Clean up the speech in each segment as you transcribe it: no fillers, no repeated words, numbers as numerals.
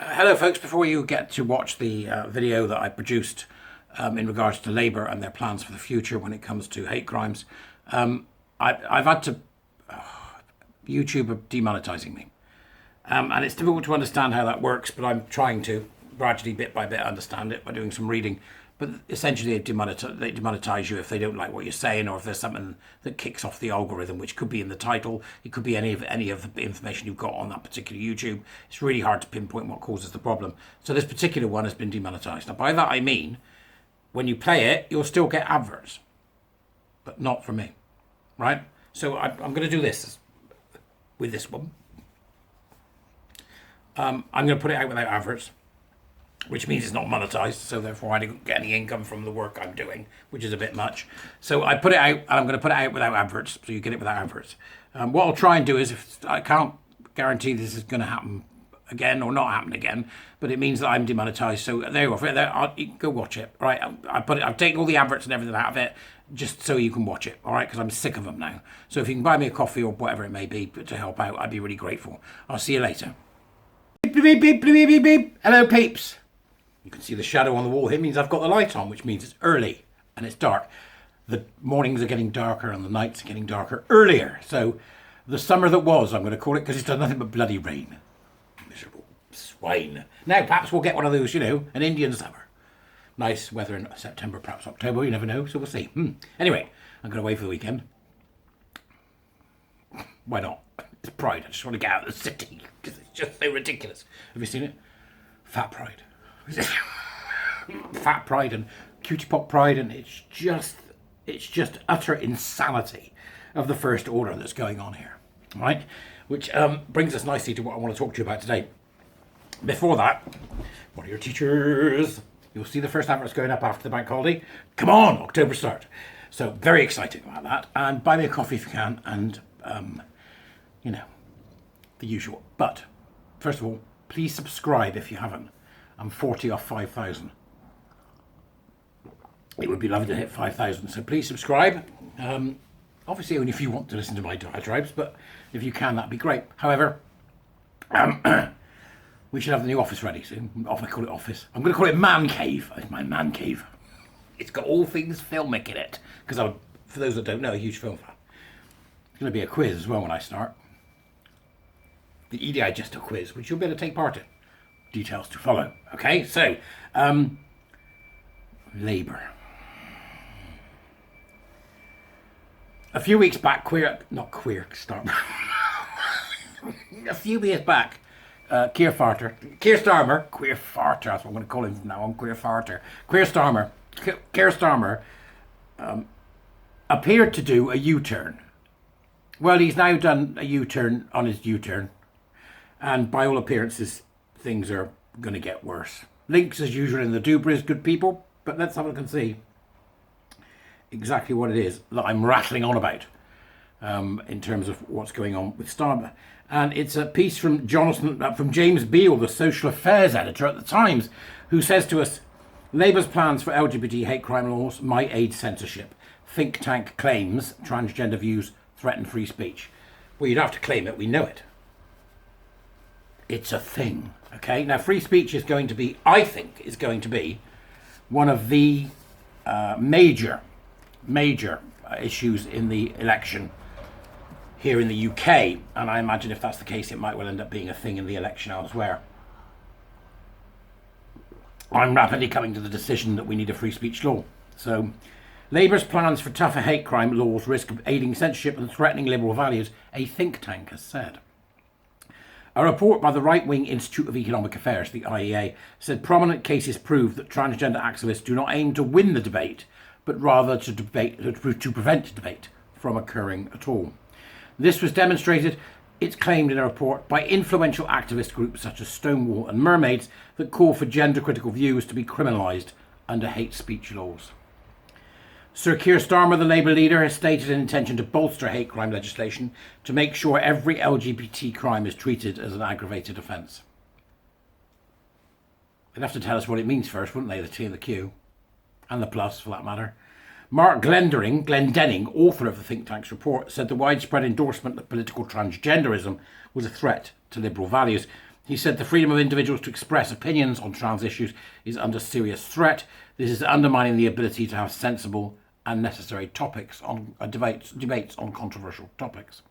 Hello folks, before you get to watch the video that I produced in regards to Labour and their plans for the future when it comes to hate crimes, I've had to... YouTube are demonetising me. And it's difficult to understand how that works, but I'm trying to gradually, bit by bit, understand it by doing some reading. But essentially they demonetize you if they don't like what you're saying, or if there's something that kicks off the algorithm, which could be in the title. It could be any of the information you've got on that particular YouTube. It's really hard to pinpoint what causes the problem. So this particular one has been demonetized. Now by that I mean, when you play it, you'll still get adverts, but not from me, right? So I'm going to do this with this one. I'm going to put it out without adverts, which means it's not monetized, so therefore I don't get any income from the work I'm doing, which is a bit much. So I put it out, and I'm going to put it out without adverts, so you get it without adverts. What I'll try and do is, if I can't guarantee this is going to happen again or not happen again, but it means that I'm demonetized. So there you go. You can go watch it. Right? I've taken all the adverts and everything out of it, just so you can watch it. All right? Because I'm sick of them now. So if you can buy me a coffee or whatever it may be to help out, I'd be really grateful. I'll see you later. Beep, beep, beep, beep, beep, beep. Hello, peeps. You can see the shadow on the wall here means I've got the light on, which means it's early and it's dark. The mornings are getting darker and the nights are getting darker earlier. So the summer that was, I'm going to call it, because it's done nothing but bloody rain. Miserable swine. Now perhaps we'll get one of those, an Indian summer. Nice weather in September, perhaps October, you never know, so we'll see. Anyway, I'm going to wait for the weekend. Why not? It's Pride. I just want to get out of the city because it's just so ridiculous. Have you seen it? Fat Pride. Fat Pride and Cutie Pop Pride, and it's just utter insanity of the first order that's going on here, right? Which brings us nicely to what I want to talk to you about today. Before that, what are your teachers? You'll see the first adverts going up after the bank holiday. Come on, October start. So very exciting about that. And buy me a coffee if you can, and the usual. But first of all, please subscribe if you haven't. I'm 40 off 5,000. It would be lovely to hit 5,000, so please subscribe. Obviously only if you want to listen to my diatribes, but if you can, that'd be great. However, we should have the new office ready soon. I call it office. I'm going to call it man cave. It's my man cave. It's got all things filmic in it, because I'm, for those that don't know, a huge film fan. It's going to be a quiz as well when I start. The EDI Jester quiz, which you'll be able to take part in. Details to follow. Okay, so Labour. A few weeks back, Keir Starmer. A few years back, Keir Starmer, that's what I'm going to call him from now on, Keir Starmer appeared to do a U-turn. Well, he's now done a U-turn on his U-turn, and by all appearances, things are going to get worse. Links as usual in the Dubras, good people, but let's have a look and see exactly what it is that I'm rattling on about in terms of what's going on with Starmer. And it's a piece from James Beale, the social affairs editor at the Times, who says to us, Labour's plans for LGBT hate crime laws might aid censorship. Think tank claims transgender views threaten free speech. Well, you'd have to claim it, we know it. It's a thing. Okay, now free speech is going to be, I think, is going to be one of the major issues in the election here in the UK. And I imagine if that's the case, it might well end up being a thing in the election elsewhere. I'm rapidly coming to the decision that we need a free speech law. So Labour's plans for tougher hate crime laws risk aiding censorship and threatening liberal values, a think tank has said. A report by the right-wing Institute of Economic Affairs, the IEA, said prominent cases prove that transgender activists do not aim to win the debate, but rather to prevent debate from occurring at all. This was demonstrated, it's claimed in a report, by influential activist groups such as Stonewall and Mermaids that call for gender-critical views to be criminalised under hate speech laws. Sir Keir Starmer, the Labour leader, has stated an intention to bolster hate crime legislation to make sure every LGBT crime is treated as an aggravated offence. They'd have to tell us what it means first, wouldn't they? The T and the Q. And the plus, for that matter. Mark Glendenning, author of the think tank's report, said the widespread endorsement of political transgenderism was a threat to liberal values. He said the freedom of individuals to express opinions on trans issues is under serious threat. This is undermining the ability to have sensible and necessary topics on debates on controversial topics.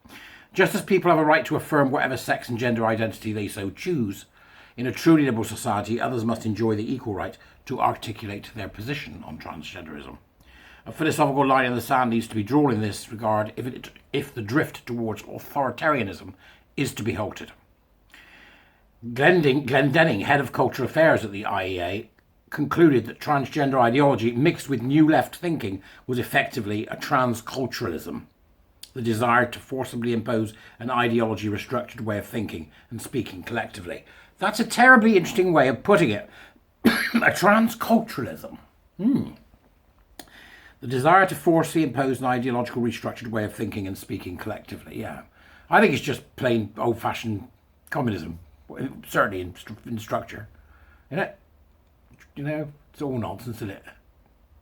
Just as people have a right to affirm whatever sex and gender identity they so choose, in a truly liberal society, others must enjoy the equal right to articulate their position on transgenderism. A philosophical line in the sand needs to be drawn in this regard if the drift towards authoritarianism is to be halted. Glendenning, head of cultural affairs at the IEA, concluded that transgender ideology mixed with new left thinking was effectively a transculturalism, the desire to forcibly impose an ideology restructured way of thinking and speaking collectively. That's a terribly interesting way of putting it. A transculturalism. The desire to forcibly impose an ideological restructured way of thinking and speaking collectively, yeah. I think it's just plain old-fashioned communism, certainly in structure. Isn't it? You know, it's all nonsense, isn't it?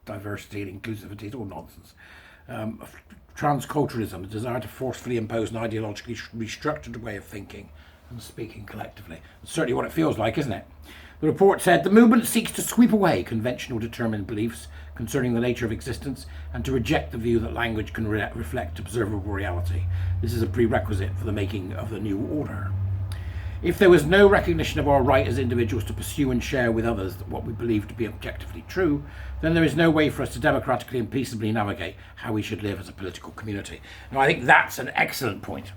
Diversity and inclusivity, it's all nonsense. Transculturalism, the desire to forcefully impose an ideologically restructured way of thinking and speaking collectively. It's certainly what it feels like, isn't it? The report said the movement seeks to sweep away conventional determined beliefs concerning the nature of existence and to reject the view that language can reflect observable reality. This is a prerequisite for the making of the new order. If there was no recognition of our right as individuals to pursue and share with others what we believe to be objectively true, then there is no way for us to democratically and peaceably navigate how we should live as a political community. Now, I think that's an excellent point,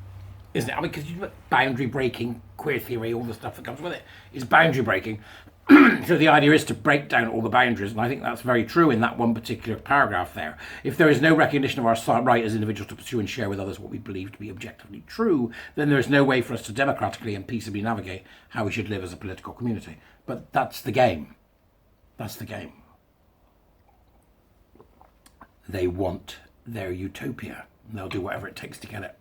isn't it? I mean, because boundary breaking, queer theory, all the stuff that comes with it is boundary breaking. So the idea is to break down all the boundaries, and I think that's very true in that one particular paragraph there. If there is no recognition of our right as individuals to pursue and share with others what we believe to be objectively true, then there is no way for us to democratically and peaceably navigate how we should live as a political community. But that's the game. That's the game. They want their utopia, and they'll do whatever it takes to get it.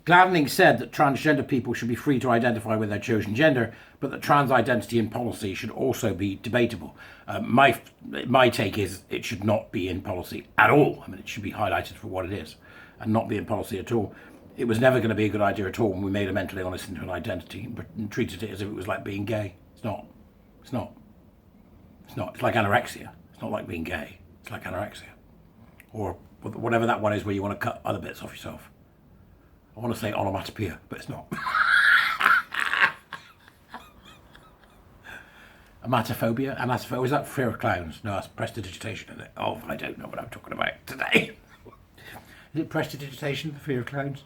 Gladdening said that transgender people should be free to identify with their chosen gender, but that trans identity in policy should also be debatable. My take is it should not be in policy at all. I mean, it should be highlighted for what it is and not be in policy at all. It was never going to be a good idea at all when we made a mentally honest into an identity and treated it as if it was like being gay. It's not. It's not. It's not. It's like anorexia. It's not like being gay. It's like anorexia. Or whatever that one is where you want to cut other bits off yourself. I want to say onomatopoeia, but it's not. Amatophobia? Anatophobia? Is that fear of clowns? No, that's prestidigitation, isn't it? Oh, I don't know what I'm talking about today. Is it prestidigitation, the fear of clowns?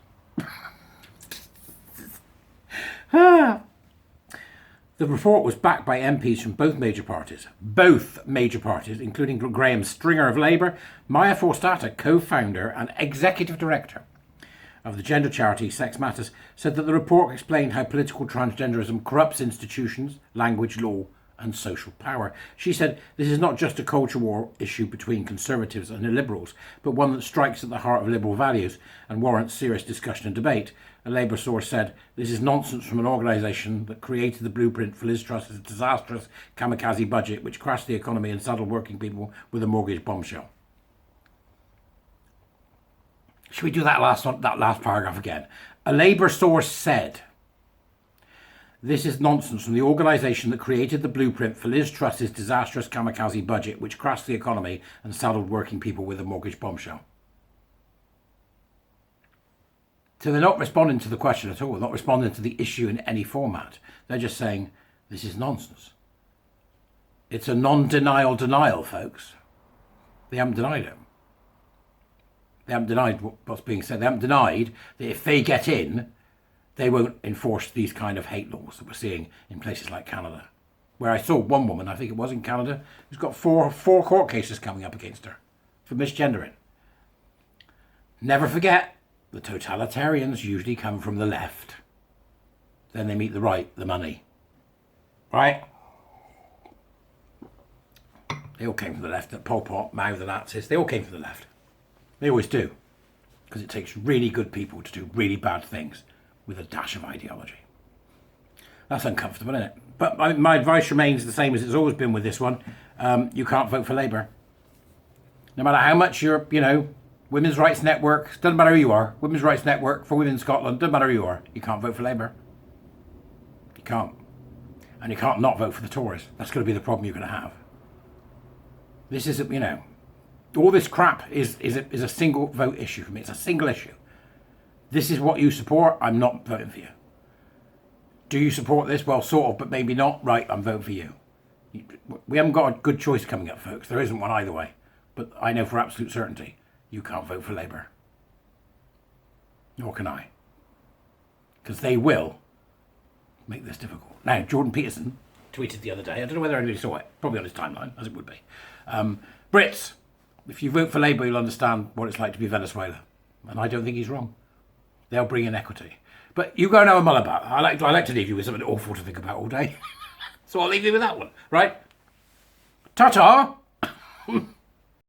The report was backed by MPs from both major parties, including Graham Stringer of Labour, Maya Forstata, co-founder and executive director of the gender charity Sex Matters, said that the report explained how political transgenderism corrupts institutions, language, law and social power. She said this is not just a culture war issue between conservatives and liberals, but one that strikes at the heart of liberal values and warrants serious discussion and debate. A Labour source said this is nonsense from an organisation that created the blueprint for Liz Truss's disastrous kamikaze budget, which crashed the economy and saddled working people with a mortgage bombshell. Should we do that last paragraph again? A Labour source said, this is nonsense from the organisation that created the blueprint for Liz Truss's disastrous kamikaze budget, which crashed the economy and saddled working people with a mortgage bombshell. So they're not responding to the question at all, not responding to the issue in any format. They're just saying, this is nonsense. It's a non-denial denial, folks. They haven't denied it. They haven't denied what's being said. They haven't denied that if they get in, they won't enforce these kind of hate laws that we're seeing in places like Canada. Where I saw one woman, I think it was in Canada, who's got four court cases coming up against her for misgendering. Never forget, the totalitarians usually come from the left. Then they meet the right, the money. Right? They all came from the left. Pol Pot, Mao, the Nazis, they all came from the left. They always do, because it takes really good people to do really bad things with a dash of ideology. That's uncomfortable, isn't it? But my advice remains the same as it's always been with this one. You can't vote for Labour. No matter how much you're, Women's Rights Network, doesn't matter who you are, Women's Rights Network for Women in Scotland, doesn't matter who you are, you can't vote for Labour. Can't. And you can't not vote for the Tories. That's going to be the problem you're going to have. This is, all this crap is a single vote issue for me. It's a single issue. This is what you support. I'm not voting for you. Do you support this? Well, sort of, but maybe not. Right, I'm voting for you. We haven't got a good choice coming up, folks. There isn't one either way. But I know for absolute certainty, you can't vote for Labour. Nor can I. Because they will make this difficult. Now, Jordan Peterson tweeted the other day, I don't know whether anybody saw it, probably on his timeline, as it would be. Brits, if you vote for Labour, you'll understand what it's like to be Venezuela. And I don't think he's wrong. They'll bring in equity. But you go and have a mull about that. I like to leave you with something awful to think about all day. So I'll leave you with that one, right? Ta-ta!